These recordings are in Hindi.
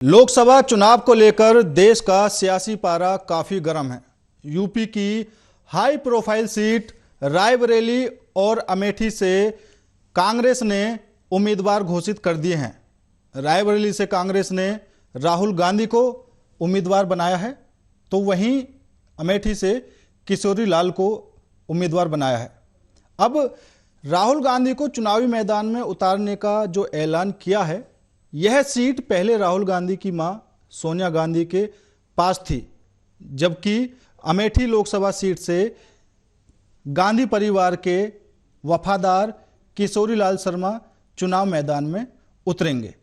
लोकसभा चुनाव को लेकर देश का सियासी पारा काफी गर्म है। यूपी की हाई प्रोफाइल सीट रायबरेली और अमेठी से कांग्रेस ने उम्मीदवार घोषित कर दिए हैं। रायबरेली से कांग्रेस ने राहुल गांधी को उम्मीदवार बनाया है, तो वहीं अमेठी से किशोरी लाल को उम्मीदवार बनाया है। अब राहुल गांधी को चुनावी मैदान में उतारने का जो ऐलान किया है, यह सीट पहले राहुल गांधी की मां सोनिया गांधी के पास थी, जबकि अमेठी लोकसभा सीट से गांधी परिवार के वफादार किशोरी लाल शर्मा चुनाव मैदान में उतरेंगे।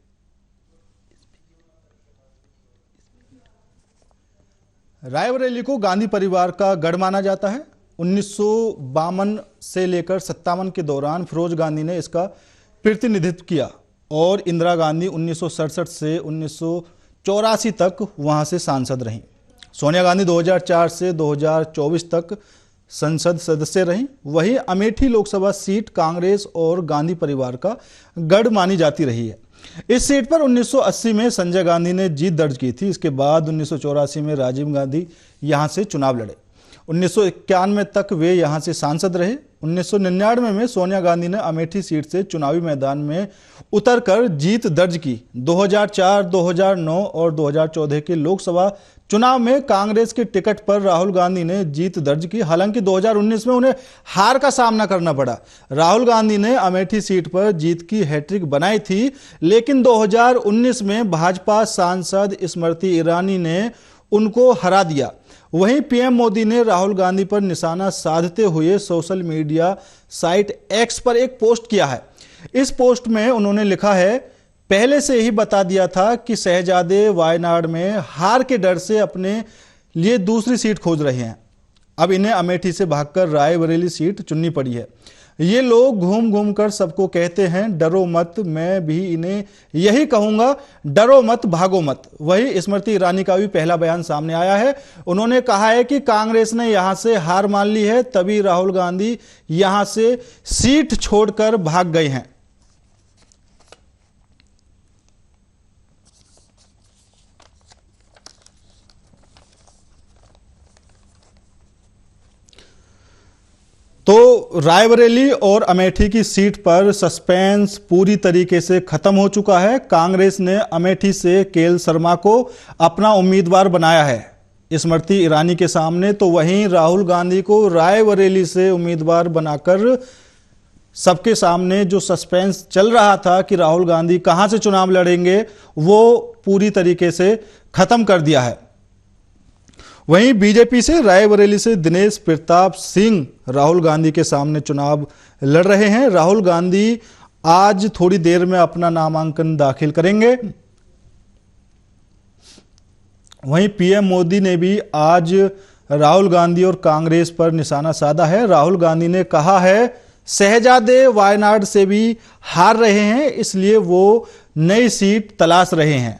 रायबरेली को गांधी परिवार का गढ़ माना जाता है। 1952 से लेकर 57 के दौरान फिरोज गांधी ने इसका प्रतिनिधित्व किया और इंदिरा गांधी 1967 से 1984 तक वहां से सांसद रहीं। सोनिया गांधी 2004 से 2024 तक संसद सदस्य रहीं। वहीं अमेठी लोकसभा सीट कांग्रेस और गांधी परिवार का गढ़ मानी जाती रही है। इस सीट पर 1980 में संजय गांधी ने जीत दर्ज की थी। इसके बाद 1984 में राजीव गांधी यहां से चुनाव लड़े। 1991 तक वे यहां से सांसद रहे। 1999 में सोनिया गांधी ने अमेठी सीट से चुनावी मैदान में उतरकर जीत दर्ज की। 2004, 2009 और 2014 के लोकसभा चुनाव में कांग्रेस के टिकट पर राहुल गांधी ने जीत दर्ज की। हालांकि 2019 में उन्हें हार का सामना करना पड़ा। राहुल गांधी ने अमेठी सीट पर जीत की हैट्रिक बनाई थी, लेकिन 2019 में भाजपा सांसद स्मृति ईरानी ने उनको हरा दिया। वहीं पीएम मोदी ने राहुल गांधी पर निशाना साधते हुए सोशल मीडिया साइट एक्स पर एक पोस्ट किया है। इस पोस्ट में उन्होंने लिखा है, पहले से ही बता दिया था कि शहजादे वायनाड में हार के डर से अपने लिए दूसरी सीट खोज रहे हैं। अब इन्हें अमेठी से भागकर रायबरेली सीट चुननी पड़ी है। ये लोग घूम घूम कर सबको कहते हैं डरो मत, मैं भी इन्हें यही कहूंगा, डरो मत, भागो मत। वही स्मृति ईरानी का भी पहला बयान सामने आया है। उन्होंने कहा है कि कांग्रेस ने यहां से हार मान ली है, तभी राहुल गांधी यहां से सीट छोड़कर भाग गए हैं। तो रायबरेली और अमेठी की सीट पर सस्पेंस पूरी तरीके से खत्म हो चुका है। कांग्रेस ने अमेठी से केएल शर्मा को अपना उम्मीदवार बनाया है स्मृति ईरानी के सामने, तो वहीं राहुल गांधी को रायबरेली से उम्मीदवार बनाकर सबके सामने जो सस्पेंस चल रहा था कि राहुल गांधी कहां से चुनाव लड़ेंगे, वो पूरी तरीके से खत्म कर दिया है। वहीं बीजेपी से रायबरेली से दिनेश प्रताप सिंह राहुल गांधी के सामने चुनाव लड़ रहे हैं। राहुल गांधी आज थोड़ी देर में अपना नामांकन दाखिल करेंगे। वहीं पीएम मोदी ने भी आज राहुल गांधी और कांग्रेस पर निशाना साधा है। राहुल गांधी ने कहा है, शहजादे वायनाड से भी हार रहे हैं, इसलिए वो नई सीट तलाश रहे हैं।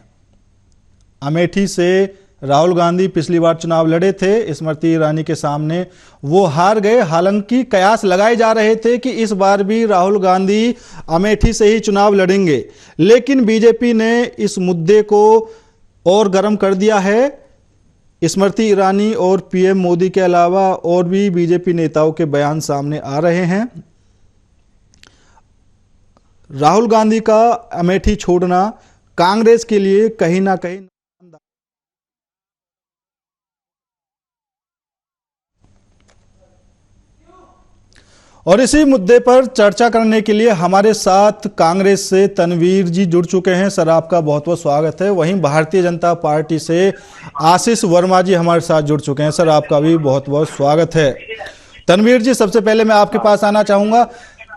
अमेठी से राहुल गांधी पिछली बार चुनाव लड़े थे स्मृति ईरानी के सामने, वो हार गए। हालांकि कयास लगाए जा रहे थे कि इस बार भी राहुल गांधी अमेठी से ही चुनाव लड़ेंगे, लेकिन बीजेपी ने इस मुद्दे को और गर्म कर दिया है। स्मृति ईरानी और पीएम मोदी के अलावा और भी बीजेपी नेताओं के बयान सामने आ रहे हैं। राहुल गांधी का अमेठी छोड़ना कांग्रेस के लिए कहीं ना कहीं और इसी मुद्दे पर चर्चा करने के लिए हमारे साथ कांग्रेस से तनवीर जी जुड़ चुके हैं। सर, आपका बहुत बहुत स्वागत है। वहीं भारतीय जनता पार्टी से आशीष वर्मा जी हमारे साथ जुड़ चुके हैं। सर, आपका भी बहुत बहुत स्वागत है। तनवीर जी, सबसे पहले मैं आपके पास आना चाहूंगा।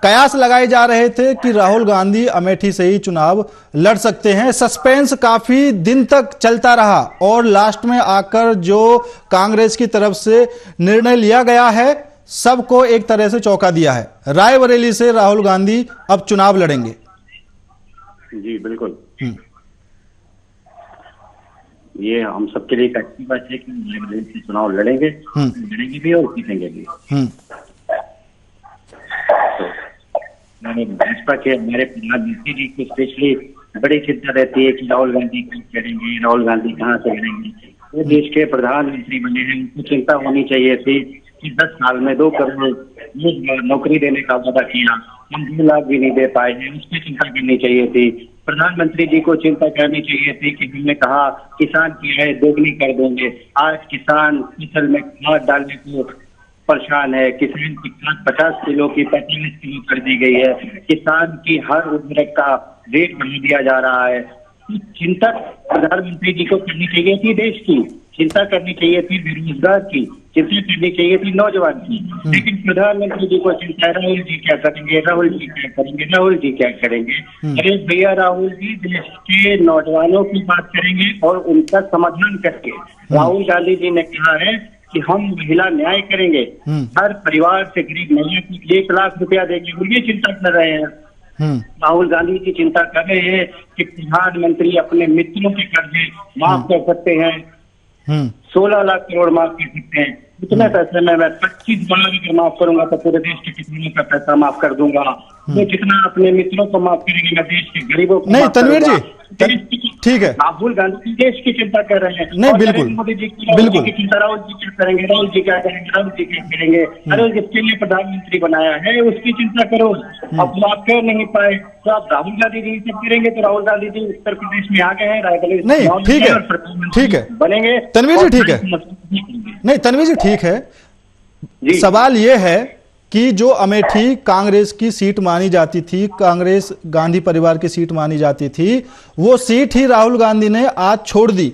कयास लगाए जा रहे थे कि राहुल गांधी अमेठी से ही चुनाव लड़ सकते हैं। सस्पेंस काफी दिन तक चलता रहा और लास्ट में आकर जो कांग्रेस की तरफ से निर्णय लिया गया है, सबको एक तरह से चौंका दिया है। रायबरेली से राहुल गांधी अब चुनाव लड़ेंगे। जी बिल्कुल, ये हम सबके लिए एक अच्छी बात है कि रायबरेली से चुनाव लड़ेंगे भी और जीतेंगे भी। तो मैंने भाजपा के हमारे प्रधानमंत्री जी को स्पेशली बड़ी चिंता रहती है कि राहुल गांधी कहाँ लड़ेंगे, राहुल गांधी कहाँ से लड़ेंगे। वो देश के प्रधानमंत्री बने हैं, उनको चिंता होनी चाहिए थी कि 10 साल में 2 करोड़ नौकरी देने का वादा किया, हम 2 लाख भी नहीं दे पाए हैं, उसकी चिंता करनी चाहिए थी। प्रधानमंत्री जी को चिंता करनी चाहिए थी कि हमने कहा किसान की आय दोगुनी कर देंगे। आज किसान फसल में खाद डालने को परेशान है, किसान की खाद 50 किलो की 45 किलो कर दी गई है, किसान की हर उर्वरक का रेट बढ़ा दिया जा रहा है। चिंता प्रधानमंत्री जी को करनी चाहिए थी देश की, चिंता करनी चाहिए थी बेरोजगार की, चिंता करनी चाहिए थी नौजवान की, लेकिन प्रधानमंत्री जी को चिंता है राहुल जी क्या करेंगे, राहुल जी क्या करेंगे, राहुल जी क्या करेंगे। अरे भैया, राहुल जी देश के नौजवानों की बात करेंगे और उनका समाधान करके। राहुल गांधी जी ने कहा है कि हम महिला न्याय करेंगे, हर परिवार से गरीब महिला को 1 लाख रुपया देंगे, वो ये चिंता कर रहे हैं। राहुल गांधी की चिंता कर रहे हैं कि प्रधानमंत्री अपने मित्रों के कर्जे माफ कर सकते हैं, 16 लाख करोड़ माफ कर सकते हैं। इतने पैसे में मैं 25 बार अगर माफ करूंगा तो पूरे देश के किसानों का पैसा माफ कर दूंगा। तो जितना अपने मित्रों को माफ करेंगे मैं देश के गरीबों को नहीं माफ तनवीर करूंगा। जी, ठीक है, राहुल गांधी देश की चिंता कर रहे हैं। नहीं और बिल्कुल नरेंद्र मोदी जी की बिल्कुल की चिंता, राहुल जी क्या करेंगे, राहुल जी क्या करेंगे, राहुल जी क्या करेंगे। अरे जिसके लिए प्रधानमंत्री बनाया है उसकी चिंता करो। अब वो आप कर नहीं पाए तो आप राहुल गांधी जी सब करेंगे। तो राहुल गांधी जी उत्तर प्रदेश में आ गए हैं, रायबरेली नहीं, ठीक है, ठीक है बनेंगे तनवीर जी, ठीक है, नहीं तनवीर जी ठीक है। सवाल ये है कि जो अमेठी कांग्रेस की सीट मानी जाती थी, कांग्रेस गांधी परिवार की सीट मानी जाती थी, वो सीट ही राहुल गांधी ने आज छोड़ दी।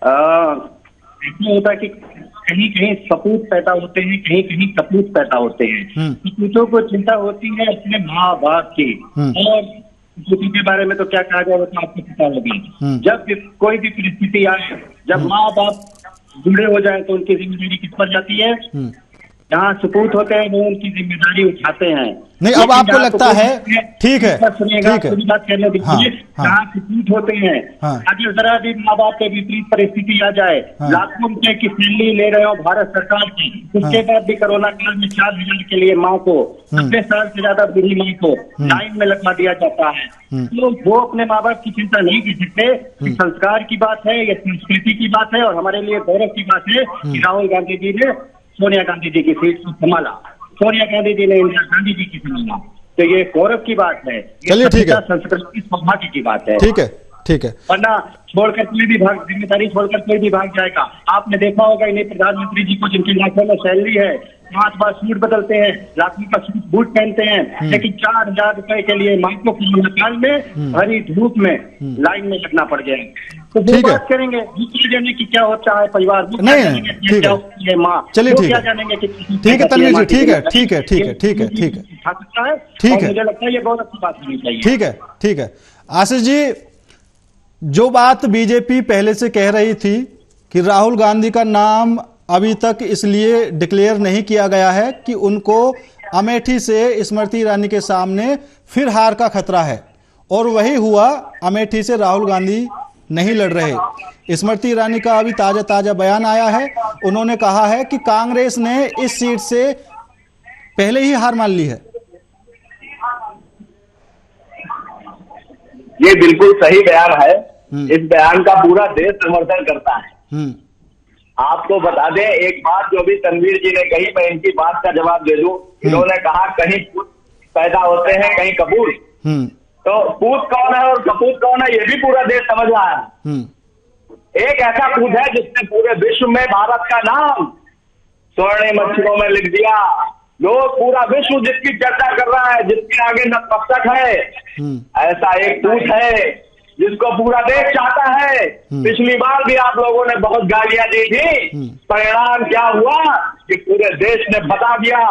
ऐसा होता कि कहीं कहीं सपूत पैदा होते हैं, कहीं कहीं कपूत पैदा होते हैं। सपूतों को चिंता होती है अपने माँ बाप की, और किसी के बारे में तो क्या कहा जाए वो तो आपको पता होगा। जब कोई भी परिस्थिति आए, जब माँ बाप बूढ़े हो जाए तो उनकी जिम्मेदारी किस पर जाती है? जहाँ सपूत होते हैं वो उनकी जिम्मेदारी उठाते हैं। नहीं, अब आपको लगता है, ठीक है, ठीक है, बात करने दीजिए। जहाँ सपूत होते हैं, अगर जरा भी माँ बाप के विपरीत परिस्थिति आ जाए, लाखों रुपए की सैलरी ले रहे हो भारत सरकार की, उसके बाद भी कोरोना काल में 4,000 के लिए माँ को, 90 साल से ज्यादा बूढ़ी माँ को लाइन में लगवा दिया जाता है। तो वो अपने माँ बाप की चिंता नहीं कर सकते। संस्कार की बात है, ये संस्कृति की बात है, और हमारे लिए गौरव की बात है कि राहुल गांधी जी ने सोनिया गांधी जी की सीट को संभाला, सोनिया गांधी जी ने इंदिरा गांधी जी की संभाला। तो ये गौरव की बात है, चलिए ठीक है, संस्कृति सौभाग्य की बात है। ठीक है, ठीक है, वरना छोड़कर कोई भी भाग, जिम्मेदारी छोड़कर कोई भी भाग जाएगा। आपने देखा होगा इन्हें प्रधानमंत्री जी को जिनके लाखों में सैलरी है, 5 बार सूट बदलते हैं, लाखों का सूट बूट पहनते हैं, लेकिन 4,000 रुपए के लिए माँ को कोरोना काल में भरी धूप में लाइन में लगना पड़ गया। तो वो बात करेंगे दूसरे जाने की क्या होता है परिवार, नहीं ठीक है, माँ चलिए ठीक है, जानेंगे कि ठीक है तनवीर जी, ठीक है, ठीक है, ठीक है, ठीक है, ठीक है, ठीक है, मुझे लगता है ये बहुत अच्छी बात होनी चाहिए। ठीक है, ठीक है। आशीष जी, जो बात बीजेपी पहले से कह रही थी कि राहुल गांधी का नाम अभी तक इसलिए डिक्लेयर नहीं किया गया है कि उनको अमेठी से स्मृति ईरानी के सामने फिर हार का खतरा है, और वही हुआ, अमेठी से राहुल गांधी नहीं लड़ रहे। स्मृति ईरानी का अभी ताजा बयान आया है, उन्होंने कहा है कि कांग्रेस ने इस सीट से पहले ही हार मान ली है। ये बिल्कुल सही बयान है, इस बयान का पूरा देश समर्थन करता है। आपको बता दें एक बात जो भी तनवीर जी ने कही, मैं इनकी बात का जवाब दे दूं। इन्होंने कहा कहीं पूत पैदा होते हैं, कहीं कपूत। तो पूत कौन है और कपूत कौन है ये भी पूरा देश समझ रहा है। एक ऐसा पूत है जिसने पूरे विश्व में भारत का नाम स्वर्णिम अक्षरों में लिख दिया। लोग पूरा विश्व जिसकी चर्चा कर रहा है, जिसके आगे नतमस्तक है, ऐसा एक पूत है जिसको पूरा देश चाहता है। पिछली बार भी आप लोगों ने बहुत गालियां दी थी, परिणाम क्या हुआ कि पूरे देश ने बता दिया,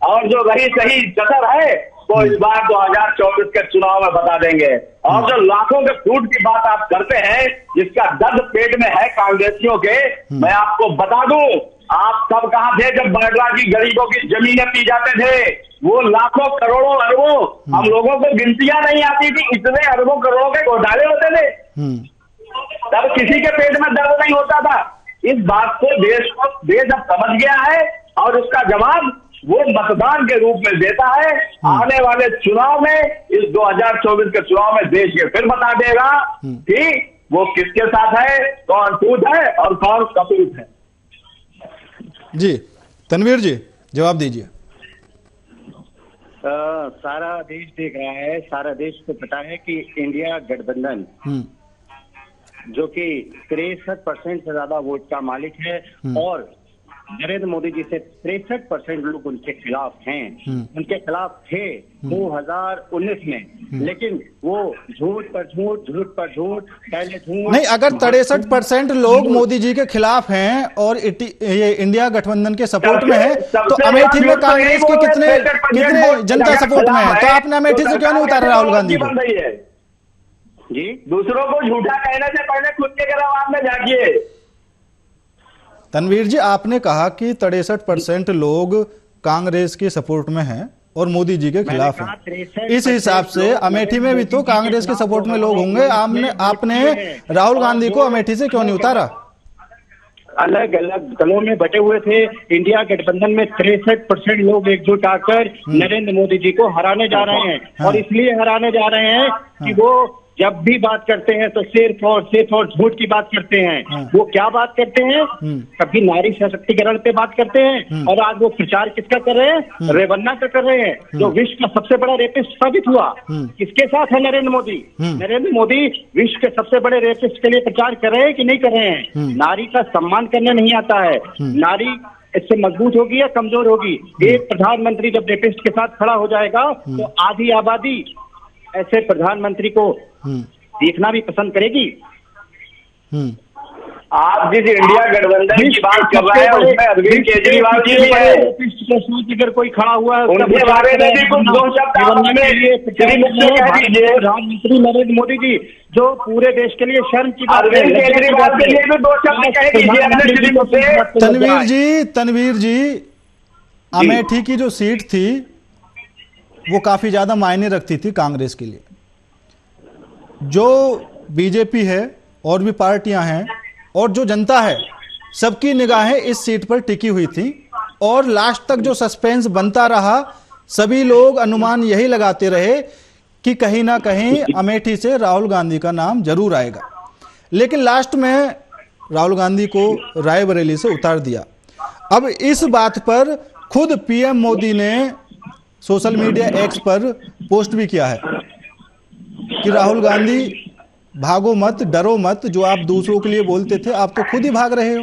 और जो रही सही कसर है वो इस बार 2024 के चुनाव में बता देंगे। और जो लाखों के फूट की बात आप करते हैं, जिसका दर्द पेट में है कांग्रेसियों के, मैं आपको बता दूं, आप सब कहां थे जब बांग्ला की गरीबों की जमीनें पी जाते थे? वो लाखों करोड़ों अरबों, हम लोगों को गिनतियां नहीं आती थी, इतने अरबों करोड़ों के घोटाले होते थे, तब किसी के पेट में दर्द नहीं होता था। इस बात को देश अब समझ गया है, और उसका जवाब वो मतदान के रूप में देता है। आने वाले चुनाव में, इस 2024 के चुनाव में देश के फिर बता देगा कि वो किसके साथ है, कौन टूट है और कौन कपूत है। जी तनवीर जी जवाब दीजिए। सारा देश देख रहा है, सारा देश को पता है कि इंडिया गठबंधन जो कि 63% से ज्यादा वोट का मालिक है और नरेंद्र मोदी जी से 63% लोग उनके खिलाफ हैं, उनके खिलाफ थे 2019 में, लेकिन वो झूठ पर झूठ, झूठ पर झूठ, पहले झूठ नहीं, अगर 63% लोग मोदी जी के खिलाफ हैं और ये इंडिया गठबंधन के सपोर्ट में है, तो अमेठी में कांग्रेस के कितने जनता सपोर्ट में है, तो आपने अमेठी से क्यों नहीं उतारा राहुल गांधी को? जी, दूसरों को झूठा कहने से पहले खुद के गिरफ्तार में झांकिए। तनवीर जी, आपने कहा कि 63% लोग कांग्रेस के सपोर्ट में हैं और मोदी जी के खिलाफ हैं। इस हिसाब से अमेठी में भी तो कांग्रेस के सपोर्ट में लोग होंगे। आपने राहुल गांधी को अमेठी से क्यों नहीं उतारा? अलग अलग दलों में बटे हुए थे। इंडिया गठबंधन में 63% लोग एकजुट आकर नरेंद्र मोदी जी को हराने जा रहे हैं और इसलिए हराने जा रहे हैं कि वो जब भी बात करते हैं तो सिर्फ और झूठ की बात करते हैं। वो क्या बात करते हैं? कभी नारी सशक्तिकरण पे बात करते हैं और आज वो प्रचार किसका कर रहे हैं? रेवन्ना का कर रहे हैं, जो विश्व का सबसे बड़ा रेपिस्ट साबित हुआ। किसके साथ है नरेंद्र मोदी? नरेंद्र मोदी विश्व के सबसे बड़े रेपिस्ट के लिए प्रचार कर रहे हैं कि नहीं कर रहे हैं? नारी का सम्मान करने नहीं आता है। नारी इससे मजबूत होगी या कमजोर होगी? एक प्रधानमंत्री जब रेपिस्ट के साथ खड़ा हो जाएगा तो आधी आबादी ऐसे प्रधानमंत्री को देखना भी पसंद करेगी। आप जिस इंडिया गठबंधन की बात कर रहे हैं उसमें अरविंद केजरीवाल जी भी है। अगर कोई खड़ा हुआ है उनके बारे में भी कुछ दो शब्द प्रधानमंत्री नरेंद्र मोदी जी जो पूरे देश के लिए शर्म की बात है। अरविंद केजरीवाल के लिए भी दो शब्द कहेगी। तनवीर जी, अमेठी की जो सीट थी वो काफी ज्यादा मायने रखती थी कांग्रेस के लिए। जो बीजेपी है और भी पार्टियां हैं और जो जनता है, सबकी निगाहें इस सीट पर टिकी हुई थी और लास्ट तक जो सस्पेंस बनता रहा, सभी लोग अनुमान यही लगाते रहे कि कहीं ना कहीं अमेठी से राहुल गांधी का नाम जरूर आएगा। लेकिन लास्ट में राहुल गांधी को रायबरेली से उतार दिया। अब इस बात पर खुद पीएम मोदी ने सोशल मीडिया एक्स पर पोस्ट भी किया है कि राहुल गांधी भागो मत, डरो मत, जो आप दूसरों के लिए बोलते थे आप तो खुद ही भाग रहे हो।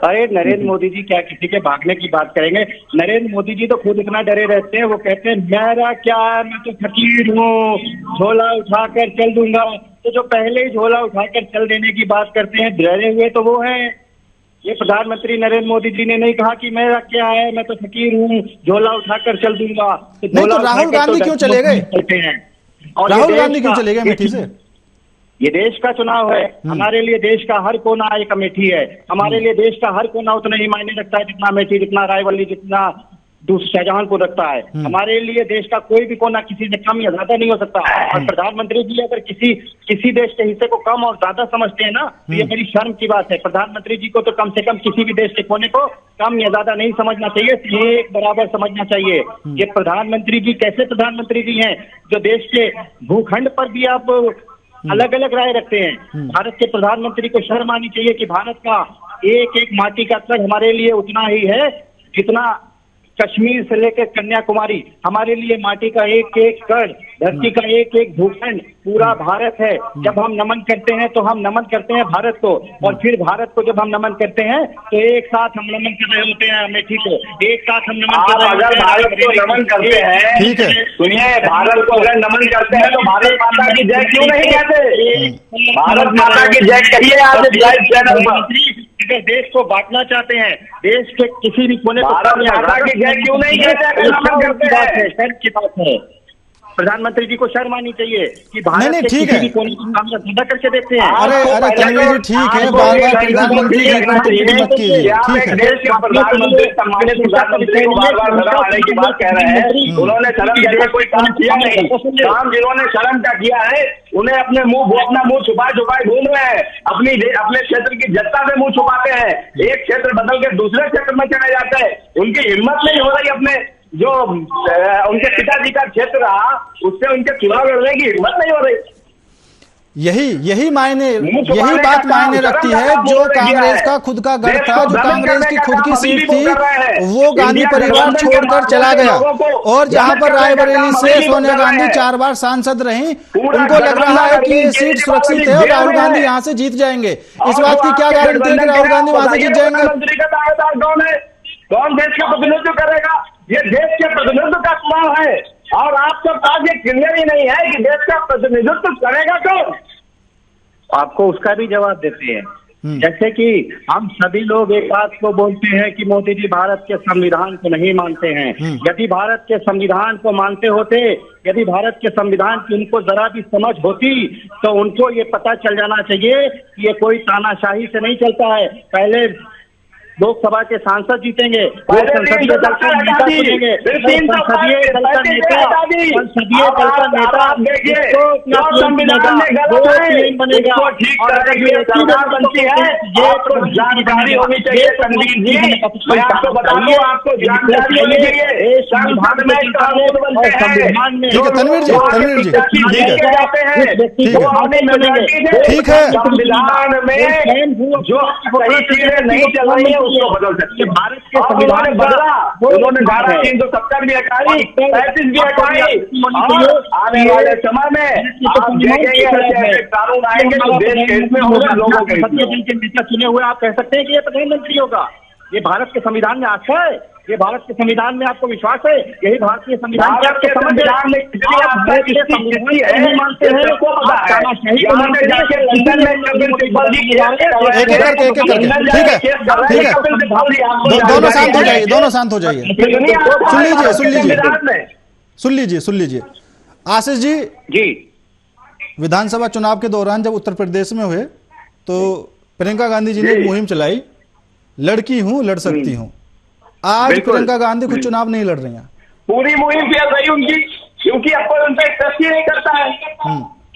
अरे नरेंद्र मोदी जी क्या किसी के भागने की बात करेंगे? नरेंद्र मोदी जी तो खुद इतना डरे रहते हैं, वो कहते हैं मेरा क्या है, मैं तो फकीर हूँ, झोला उठाकर चल दूंगा। तो जो पहले ही झोला उठाकर चल देने की बात करते हैं, डरे हुए तो वो है। ये प्रधानमंत्री नरेंद्र मोदी जी ने नहीं कहा कि मेरा क्या है, मैं तो फकीर हूँ, झोला उठाकर चल दूंगा। तो राहुल गांधी क्यों चले गए? राहुल गांधी क्यों चले गए अमेठी से? ये देश का चुनाव है, हमारे लिए देश का हर कोना एक अमेठी है। हमारे लिए देश का हर कोना उतना ही मायने रखता है जितना अमेठी, जितना रायबरेली, जितना शाहजहांपुर रखता है। हमारे लिए देश का कोई भी कोना किसी से कम या ज्यादा नहीं हो सकता। और प्रधानमंत्री जी अगर किसी देश के हिस्से को कम और ज्यादा समझते हैं ना, तो ये बड़ी शर्म की बात है। प्रधानमंत्री जी को तो कम से कम किसी भी देश के कोने को कम या ज्यादा नहीं समझना चाहिए, एक बराबर समझना चाहिए। ये प्रधानमंत्री जी कैसे प्रधानमंत्री जी हैं जो देश के भूखंड पर भी आप अलग अलग राय रखते हैं। भारत के प्रधानमंत्री को शर्म आनी चाहिए कि भारत का एक एक माटी का कण हमारे लिए उतना ही है जितना कश्मीर से लेकर कन्याकुमारी हमारे लिए माटी का एक एक कण, धरती का एक एक भूखंड पूरा भारत है। जब हम नमन करते हैं तो हम नमन करते हैं भारत को, और फिर भारत को जब हम नमन करते हैं तो एक साथ हम नमन कर रहे होते हैं अमेठी को, एक साथ हम नमन कर रहे अगर भारत को नमन करते हैं, ठीक है, सुनिए, भारत को अगर नमन करते हैं तो भारत माता की जय क्यों नहीं कहते? भारत माता की जय कहिए आज लाइव चैनल पर। अगर देश को बांटना चाहते हैं, देश के किसी भी कोने को भारत माता की जय क्यों नहीं कहते? नमन करते हैं, शर्म की बात है। प्रधानमंत्री जी को शर्म आनी चाहिए कि भारत नहीं, के ठीक किसी है। भी कोने में काम धंधा करके देते हैं। अरे तनवीर जी ठीक है, बार बार प्रधानमंत्री की एक्टिविटी मत कीजिए, ठीक है। देश के प्रधानमंत्री सम्मानित प्रधानमंत्री को बार बार शर्म आने की बात कह रहे हैं। उन्होंने शर्म जैसा कोई काम किया नहीं। काम जिन्होंने शर्म का किया है उन्हें अपना मुंह छुपाए घूम रहे हैं। अपने क्षेत्र की जनता से मुंह छुपाते हैं, एक क्षेत्र बदल के दूसरे क्षेत्र में चले जाते हैं। उनकी हिम्मत नहीं हो रही अपने जो उनके पिताजी का क्षेत्र रहा उससे उनके चुनाव लड़ने की हिम्मत नहीं हो रही। यही बात मायने रखती है। जो कांग्रेस का खुद का गढ़ था, जो कांग्रेस की खुद की सीट थी, वो गांधी परिवार छोड़कर चला गया। और जहां पर रायबरेली से सोनिया गांधी 4 बार सांसद रहीं, उनको लग रहा है कि ये सीट सुरक्षित है और राहुल गांधी यहां से जीत जाएंगे। इस बात की क्या गारंटी है कि राहुल गांधी वहां से जीत जाएंगे? कौन देश का प्रतिनिधित्व करेगा? ये देश के प्रतिनिधित्व का चुनाव है और आपके पास ये क्लियर ही नहीं है कि देश का प्रतिनिधित्व करेगा कौन। आपको उसका भी जवाब देते हैं। जैसे कि हम सभी लोग एक बात को बोलते हैं कि मोदी जी भारत के संविधान को नहीं मानते हैं। यदि भारत के संविधान को मानते होते, यदि भारत के संविधान की उनको जरा भी समझ होती तो उनको ये पता चल जाना चाहिए कि ये कोई तानाशाही से नहीं चलता है। पहले लोकसभा के सांसद जीतेंगे, संसदीय दल का नेता चुनेंगे, संसदीय दल का नेता बनेगा और अगर ये बनती है ये तो जानकारी होनी चाहिए। तनवीर जी मैं आपको बताऊं, आपको जानकारी होनी चाहिए संविधान में कानून बनते हैं। संविधान में तनवीर जी ठीक है। संविधान में जो सही चीजें नहीं चल रही है उसको बदल सकते हैं। भारत के संविधान बदला, उन्होंने धारा 370 भी हटाई, 35 भी हटाई। आने वाले समय में आप देखेंगे ऐसे कानून आएंगे जो देश के हित में होगा, लोगों के हित में। नेता चुने हुए आप कह सकते हैं कि ये प्रधानमंत्री होगा। ये भारत के संविधान में आस्था है, ये भारत के संविधान में आपको विश्वास है। यही भारतीय संविधान में मानते हैं। दोनों शांत हो जाइए। सुन लीजिए आशीष जी, विधानसभा चुनाव के दौरान जब उत्तर प्रदेश में हुए तो प्रियंका गांधी जी ने एक मुहिम चलाई, लड़की हूं लड़ सकती हूं। आज प्रियंका गांधी खुद चुनाव नहीं लड़ रही हैं। पूरी मुहिम फेल रही उनकी, क्योंकि अब कोई उनसे टेस्ट ही नहीं करता है।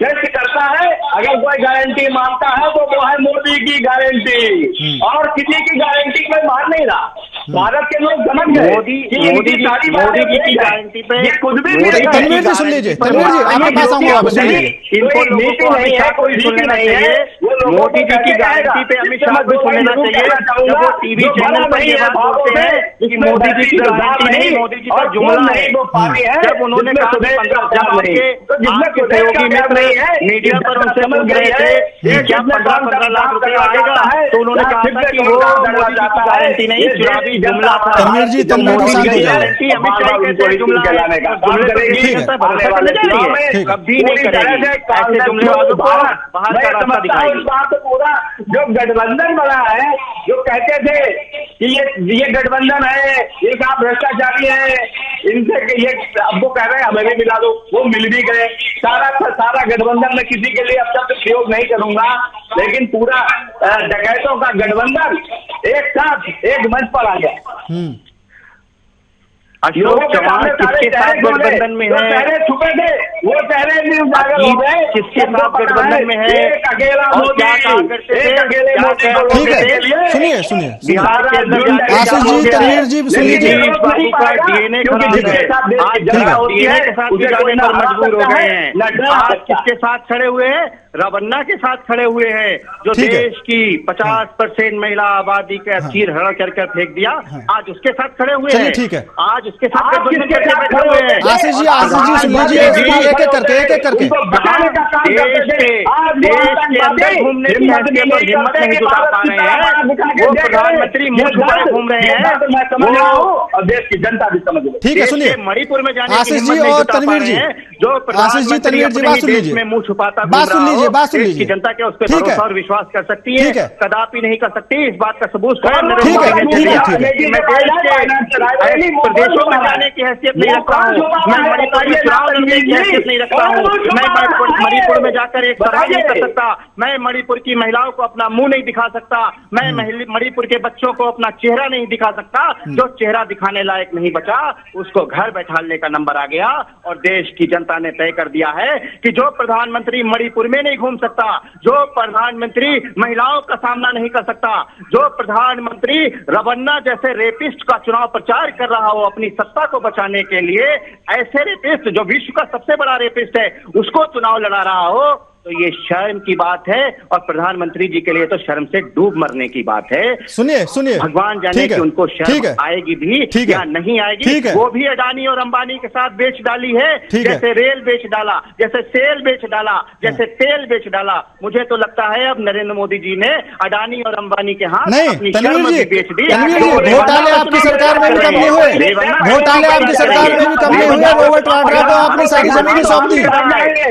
टेस्ट करता है अगर कोई गारंटी मांगता है तो वो है मोदी की गारंटी, और किसी की गारंटी कोई मान नहीं रहा। भारत के लोग समझ गए मोदी जी की गारंटी पे खुद भी तनवीर जी सुन लीजिए, तनवीर जी आपके पास आऊंगा, आप सुन लीजिए। इनको नीति नहीं है, कोई सुनना नहीं है। मोदी जी की गारंटी पे अमित शाह को सुनना चाहिए। जब वो टीवी चैनल पर ये बात बोलते हैं कि मोदी जी की गारंटी नहीं, मोदी जी का जुमला है। जब उन्होंने कहा 15,000 के सहयोगी मित्र मीडिया पर उनसे पूछ रहे थे क्या 15 लाख रुपए आएगा, तो उन्होंने कहा था कि वो मोदी जी की गारंटी नहीं, चुनावी जुमला था। तनवीर जी शांत हो जाइए। कभी नहीं करेगी ऐसे जुमलेबाजों को बाहर का रास्ता दिखाएगी। पूरा जो गठबंधन बना है, जो कहते थे कि ये गठबंधन है, ये आप भ्रष्टाचारी है, इनसे ये अब वो कह रहे हैं हमें भी मिला दो, वो मिल भी गए। सारा गठबंधन में किसी के लिए अब तक प्रयोग नहीं करूंगा, लेकिन पूरा डकैतों का गठबंधन एक साथ एक मंच पर आ गया। अशोक चौहान किसके साथ गठबंधन में है? पहले छुपे थे वो पहले भी उजागर हो गए। किसके साथ गठबंधन में है? अकेला मोदी, अकेले ठीक है, सुनिए बिहार के अंदर आशीष जी, तनवीर जी सुन लीजिए। बाबू का डीएनए खराब है, आज जगह होती है के साथ भी जाने पर मजबूर हो गए हैं। आज किसके साथ खड़े हुए हैं? रवन्ना के साथ खड़े हुए हैं, जो देश की 50% महिला आबादी का चीर हरण कर फेंक दिया। आज उसके साथ खड़े हुए हैं। ठीक है, आज उसके साथ बैठे हुए हैं। आशीष जी सुन लीजिए, एक एक करके देश के अंदर घूमने की हैसियत और हिम्मत नहीं जुटा पा रहे हैं, वो प्रधानमंत्री मुंह छुपाए घूम रहे हैं, मैं समझ रहा हूँ और देश की जनता भी समझ रही है। ठीक है, सुनिए मणिपुर में जाने आशीष जी और तनवीर जी, जो आशीष जी तनवीर जी बात सुन लीजिए, में मुंह छुपाता बात सुन लीजिए, बात सुन की लीजिए, जनता क्या उस पर भरोसा और विश्वास कर सकती है? कदापि नहीं कर सकती। इस बात का सबूत प्रदेशों में जाने की हैसियत नहीं रखता हूँ, मैं मणिपुर में चुनाव लड़ने की हैसियत नहीं रखता हूँ, मैं मणिपुर में जाकर एक सभा नहीं कर सकता, मैं मणिपुर की महिलाओं को अपना मुंह नहीं दिखा सकता, मैं मणिपुर के बच्चों को अपना चेहरा नहीं दिखा सकता। जो चेहरा दिखाने लायक नहीं बचा उसको घर बैठाने का नंबर आ गया और देश की जनता ने तय कर दिया है कि जो प्रधानमंत्री मणिपुर में नहीं घूम सकता, जो प्रधानमंत्री महिलाओं का सामना नहीं कर सकता, जो प्रधानमंत्री रवन्ना जैसे रेपिस्ट का चुनाव प्रचार कर रहा हो अपनी सत्ता को बचाने के लिए, ऐसे रेपिस्ट जो विश्व का सबसे बड़ा रेपिस्ट है उसको चुनाव लड़ा रहा हो, तो ये शर्म की बात है और प्रधानमंत्री जी के लिए तो शर्म से डूब मरने की बात है। सुनिए सुनिए, भगवान जाने कि उनको शर्म आएगी भी या नहीं आएगी। वो भी अडानी और अंबानी के साथ बेच डाली है, जैसे रेल बेच डाला, जैसे सेल बेच डाला, जैसे तेल बेच डाला। मुझे तो लगता है अब नरेंद्र मोदी जी ने अडानी और अंबानी के हाथ अपनी शर्म भी बेच दी। घोटाले आपकी सरकार में भी कम नहीं हुए, घोटाले आपकी सरकार में भी कम नहीं हुए, रॉबर्ट वाड्रा को आपने सारी जमीनें सौंप दी।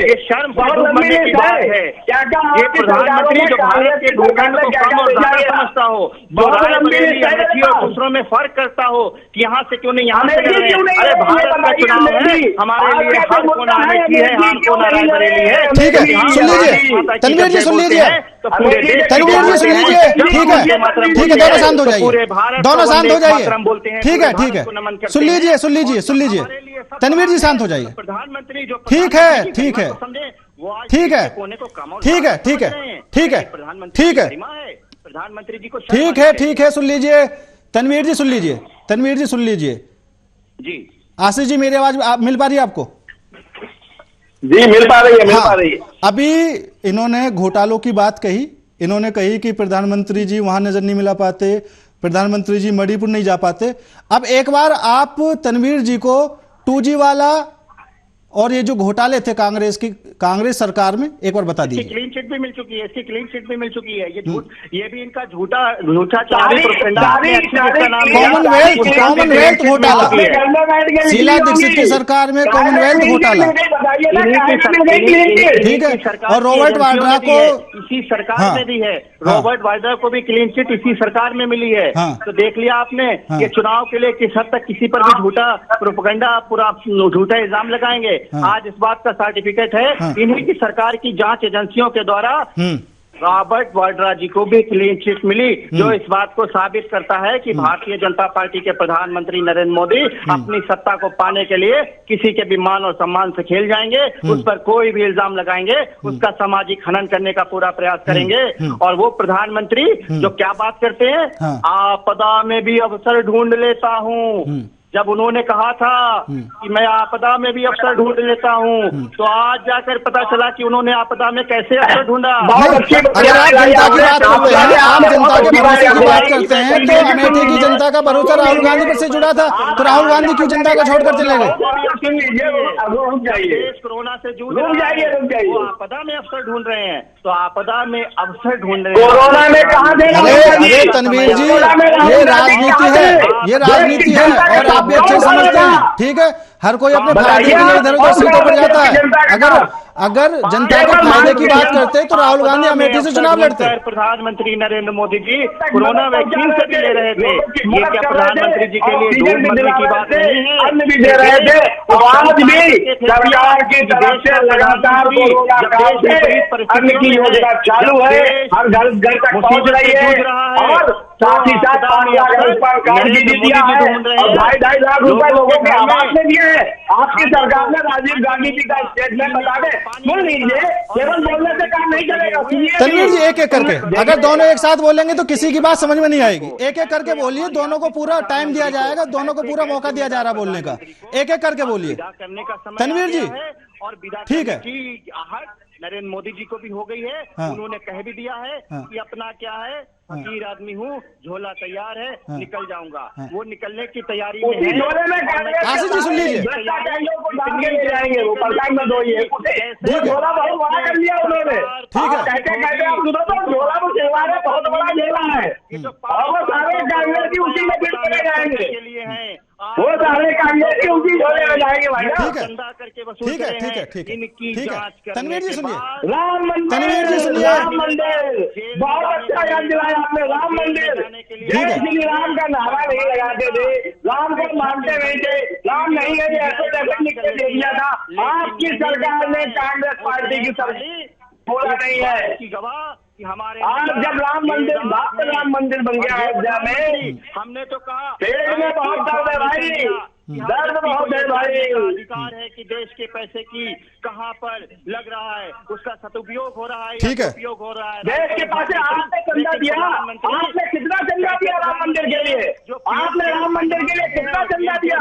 ये शर्म से डूब मरने की है। ये प्रधानमंत्री जो भारत के भूखंड को कम और ज्यादा समझता हो, जो रायबरेली अमेठी और दूसरों में फर्क करता हो कि यहाँ से क्यों नहीं यहाँ से कर रहे हैं। अरे भारत का चुनाव है, हमारे लिए हर कोना अमेठी है, हर कोना रायबरेली है। ठीक है, सुन लीजिए तनवीर जी, सुन लीजिए तनवीर जी, सुन लीजिए। ठीक है ठीक है, दोनों शांत हो जाइए, दोनों शांत हो जाइए। ठीक है ठीक है, सुन लीजिए सुन लीजिए सुन लीजिए, तनवीर जी शांत हो जाइए। प्रधानमंत्री जो ठीक है ठीक है ठीक है ठीक है ठीक है ठीक है ठीक है प्रधानमंत्री जी को ठीक है सुन लीजिए तनवीर जी, सुन लीजिए तनवीर जी, सुन लीजिए जी। आशीष जी, मेरी आवाज मिल पा रही है आपको? जी मिल पा रही है, मिल पा रही है। अभी इन्होंने घोटालों की बात कही, इन्होंने कही कि प्रधानमंत्री जी वहां नजर नहीं मिला पाते, प्रधानमंत्री जी मणिपुर नहीं जा पाते। अब एक बार आप तनवीर जी को 2G वाला और ये जो घोटाले थे कांग्रेस सरकार में, एक बार बता दीजिए। क्लीन चिट भी मिल चुकी है, इसकी क्लीन चिट भी मिल चुकी है। ये भी इनका झूठा चुनावी कॉमनवेल्थ घोटाला, शीला दीक्षित की सरकार में कॉमनवेल्थ घोटाला, ठीक है। और रॉबर्ट वाड्रा को इसी सरकार में दी है, रॉबर्ट वाड्रा को भी क्लीन चिट इसी सरकार में मिली है। तो देख लिया आपने कि चुनाव के लिए किस हद तक किसी पर भी झूठा प्रोपेगेंडा, पूरा झूठा इल्जाम लगाएंगे। आज इस बात का सर्टिफिकेट है इन्हीं की सरकार की जांच एजेंसियों के द्वारा रॉबर्ट वाड्रा जी को भी क्लीन चिट मिली, जो इस बात को साबित करता है कि भारतीय जनता पार्टी के प्रधानमंत्री नरेंद्र मोदी अपनी सत्ता को पाने के लिए किसी के भी मान और सम्मान से खेल जाएंगे, उस पर कोई भी इल्जाम लगाएंगे, उसका सामाजिक खनन करने का पूरा प्रयास करेंगे। और वो प्रधानमंत्री जो क्या बात करते हैं, आपदा में भी अवसर ढूंढ लेता हूँ। जब उन्होंने कहा था कि मैं आपदा में भी अवसर ढूंढ लेता हूँ, तो आज जाकर पता चला कि उन्होंने आपदा में कैसे अवसर ढूंढा। अगर आप जनता की बात करते हैं, आप जनता के भरोसे की बात करते हैं, तो अमेठी की जनता का भरोसा राहुल गांधी पर से जुड़ा था, तो राहुल गांधी क्यों जनता को छोड़कर चले गए? कोरोना से जूझ रहा है, वो आपदा में अवसर ढूंढ रहे हैं, तो आपदा में अवसर ढूंढ रहे हैं। कोरोना में कहाँ थे? अरे तनवीर जी, ये राजनीति है, ये राजनीति है और आप भी अच्छे समझते हैं। ठीक है, हर कोई अपने फायदे के लिए इधर उधर सीटों पर जाता है। अगर जनता के फायदे की बात करते तो राहुल गांधी अमेठी से चुनाव लड़ते। प्रधानमंत्री नरेंद्र मोदी जी कोरोना वैक्सीन से भी ले रहे थे, ये क्या प्रधानमंत्री जी के लिए डूब मरने की बात नहीं है? अन्न भी दे रहे थे, आज भी सरकार की तरफ से लगातार अन्न की योजना चालू है, हर घर घर तक पहुंच रही है और साथ ही साथ 5 लाख रुपए कार्ड भी दिया है और 2.5 लाख रुपए लोगों के आवास में दिए हैं। आपकी सरकार ने राजीव गांधी जी का स्टेटमेंट बता दे, सुन लीजिए, केवल बोलने से काम नहीं चलेगा। तनवीर जी, एक एक करके अगर दोनों एक साथ बोलेंगे तो किसी की बात समझ में नहीं आएगी। एक एक करके बोलिए, दोनों को पूरा टाइम दिया जाएगा, दोनों को पूरा मौका दिया जा रहा बोलने का। एक एक करके बोलिए तनवीर जी। ठीक है, नरेंद्र मोदी जी को भी हो गई है, उन्होंने कह भी दिया है कि अपना क्या है फकीर आदमी हूँ, झोला तैयार है, हाँ। निकल जाऊंगा। हाँ। वो निकलने की तैयारी में उसी है। झोले में कांग्रेस आशीष जी सुन लीजिए। भ्रष्टाचारियों को डाल के ले जाएंगे, वो परेशान मत होइए। वो ठीक है। झोला बहुत बड़ा कर लिया उन्होंने। ठीक है। आप कहते आप सुनो तो झोला वो सेवा है, बहुत बड़ा झोला है, और वो सारे कांग्रेस की उसी में फिर चले जाएंगे। के लिए हैं। वो सारे कांग्रेस की उसी झोले में जाएंगे भाई। ठीक है। चंदा करके वसूल ठीक है, करे ठीक है, हैं। ठीक है, इनकी ठीक है। जांच करने तनवीर जी के सुनिए। बाद राम तनवीर जी मंदिर, सुनिए। राम मंदिर, बहुत अच्छा याद दिलाया आपने। राम मंदिर, जय श्री राम का नारा नहीं लगाते थे, राम को मानते नहीं थे, राम नहीं है ऐसे जैसे लिख के दे दिया था। आपकी सरकार ने कांग्रेस पार्टी की सरकार बोला नहीं है। की गवाह कि हमारे आज जब राम मंदिर, भव्य राम मंदिर बन गया अयोध्या में, हमने तो कहा पेट में बहुत दर्द है भाई, दर्द बहुत है भाई। अधिकार है कि देश के पैसे की कहां पर लग रहा है, उसका सदुपयोग हो रहा है, ठीक है। उपयोग हो रहा है। देश के पास आपने चंदा दिया, आपने कितना चंदा दिया राम मंदिर के लिए? आपने राम मंदिर के लिए कितना चंदा दिया?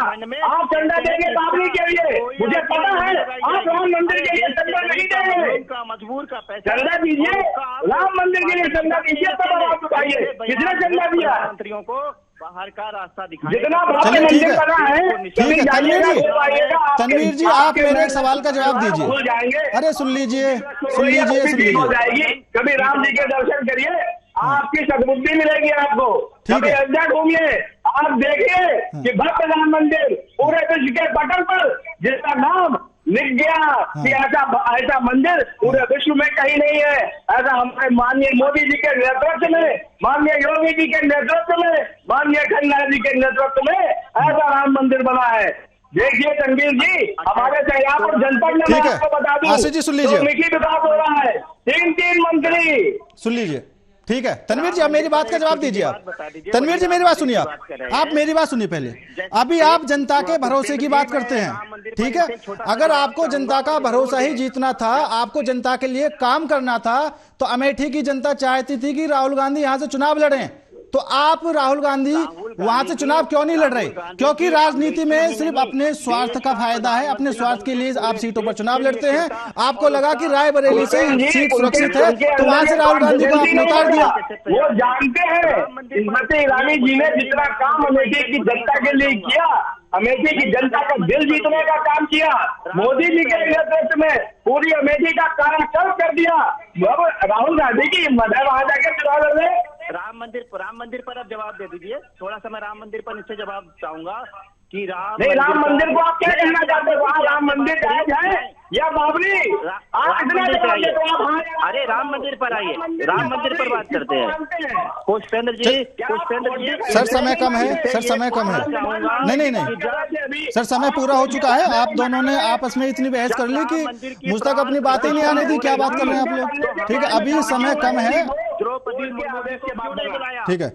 आप चंदा देंगे बाबरी के लिए, मुझे पता है। आप राम मंदिर के लिए चंदा नहीं देंगे, का मजबूर का पैसा चंदा दीजिए, राम मंदिर के लिए चंदा दीजिए, तब आवाज उठाइए। कितना चंदा दिया? मंत्रियों को बाहर का रास्ता दिखाने जितना का- भव्य चलिए, ठीक मंदिर है। बना है, ठीक है, तनवीर जी, आपके- तनवीर जी, आप आपके मेरे एक सवाल का जवाब भूल दीजिए। जाएंगे। अरे सुन लीजिए, सुन लीजिए, सुन हो लीजिए। जाएगी। कभी राम जी के दर्शन करिए, आपकी सद्बुद्धि मिलेगी आपको। ठीक कभी है। अयोध्या घूमिए, आप देखिए कि भव्य राम मंदिर पूरे विश्व के पटल पर जिसका नाम लिख गया कि ऐसा मंदिर पूरे विश्व में कहीं नहीं है। ऐसा हमारे माननीय मोदी जी के नेतृत्व में, माननीय योगी जी के नेतृत्व में, माननीय खन्ना जी के नेतृत्व में ऐसा राम मंदिर बना है। देखिए तनवीर जी, हमारे सयापुर जनपद में ठीक मैं है। आपको बता दूं, आशीष जी सुन लीजिए। तकनीकी विकास हो रहा है, 3 मंत्री। सुन लीजिए। ठीक है, तनवीर जी, आप मेरी बात का जवाब दीजिए। आप तनवीर जी, मेरी बात सुनिए। आप मेरी बात सुनिए पहले। अभी आप जनता के भरोसे की बात करते हैं, ठीक है। अगर आपको जनता का भरोसा ही जीतना था, आपको जनता के लिए काम करना था, तो अमेठी की जनता चाहती थी कि राहुल गांधी यहां से चुनाव लड़ें। तो आप राहुल गांधी वहां से चुनाव क्यों नहीं लड़ रहे? क्योंकि राजनीति में सिर्फ अपने स्वार्थ का फायदा है, अपने स्वार्थ के लिए आप सीटों पर चुनाव लड़ते हैं। आपको लगा कि रायबरेली से सीट सुरक्षित है, तो वहां से राहुल गांधी को आपने उतार दिया। वो जानते हैं स्मृति ईरानी जी ने जितना काम अमेठी की जनता के लिए किया, अमेठी की जनता का दिल जीतने का काम किया, मोदी जी के नेतृत्व में पूरी अमेठी का कायाकल्प कर दिया। अब राहुल गांधी की हिम्मत है वहां जाके चुनाव लड़ रहे। राम मंदिर पर अब जवाब दे दीजिए। थोड़ा सा मैं राम मंदिर पर इससे जवाब चाहूंगा कि राम मंदिर को आप क्या कहना चाहते हो? वहाँ राम मंदिर जायज है या बाबरी? आप इतना जवाब देते हो, आप हाँ- अरे राम मंदिर पर आइए, राम मंदिर पर बात करते हैं। पुष्पेंद्र जी, सर समय कम है, सर समय कम है। नहीं नहीं नहीं सर, समय पूरा हो चुका है। आप दोनों ने आपस में इतनी बहस कर ली कि मुझ तक अपनी बातें नहीं आने दी। क्या बात कर रहे हैं आप लोग? ठीक है, अभी समय कम है। द्रौपदी मुर्मू को क्यों नहीं बुलाया? ठीक है,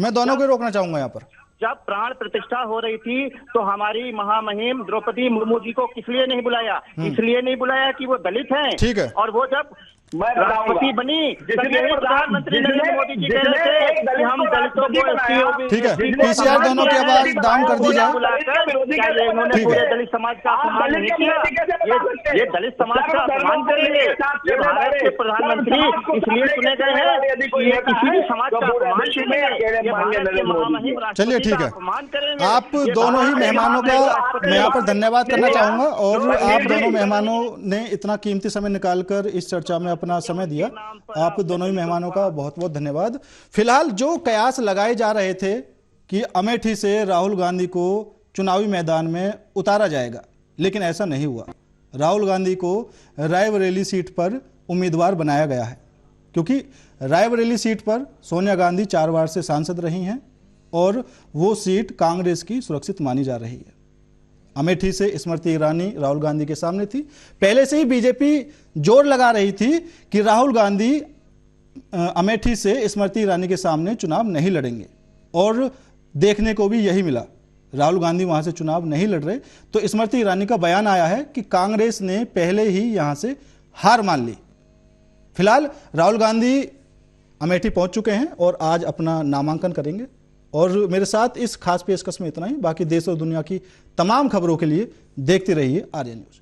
मैं दोनों को रोकना चाहूंगा यहाँ पर। जब प्राण प्रतिष्ठा हो रही थी तो हमारी महामहिम द्रौपदी मुर्मू जी को किस लिए नहीं बुलाया? इसलिए नहीं बुलाया कि वो दलित हैं। ठीक है। और वो जब राष्ट्रपति बनी तब यही प्रधानमंत्री नरेंद्र मोदी जी कह रहे थे कि हम दलितों को ठीक है, पीसीआर दोनों की आवाज डाउन कर दी जाए। उन्होंने ठीक पूरे है। दलित समाज का अपमान नहीं किया। ये दलित समाज का अपमान करेंगे। ये भारत के प्रधानमंत्री इसलिए चुने गए हैं कि ये किसी भी समाज का अपमान करेंगे। ये भारत के महामहिम चलिए, राष्ट्रपति ठीक का है। अपमान करेंगे। आप दोनों ही मेहमानों का मैं यहाँ पर धन्यवाद करना चाहूंगा, और आप दोनों मेहमानों ने इतना कीमती समय निकालकर इस चर्चा में अपना समय दिया। आप दोनों ही मेहमानों का बहुत बहुत धन्यवाद। फिलहाल जो कयास लगाए जा रहे थे कि अमेठी से राहुल गांधी को चुनावी मैदान में उतारा जाएगा, लेकिन ऐसा नहीं हुआ। राहुल गांधी को रायबरेली सीट पर उम्मीदवार बनाया गया है, क्योंकि रायबरेली सीट पर सोनिया गांधी 4 बार से सांसद रही हैं और वो सीट कांग्रेस की सुरक्षित मानी जा रही है। अमेठी से स्मृति ईरानी राहुल गांधी के सामने थी। पहले से ही बीजेपी जोर लगा रही थी कि राहुल गांधी अमेठी से स्मृति ईरानी के सामने चुनाव नहीं लड़ेंगे, और देखने को भी यही मिला। राहुल गांधी वहां से चुनाव नहीं लड़ रहे, तो स्मृति ईरानी का बयान आया है कि कांग्रेस ने पहले ही यहां से हार मान ली। फिलहाल राहुल गांधी अमेठी पहुंच चुके हैं और आज अपना नामांकन करेंगे। और मेरे साथ इस खास पेशकश में इतना ही। बाकी देश और दुनिया की तमाम खबरों के लिए देखते रहिए आर्या न्यूज।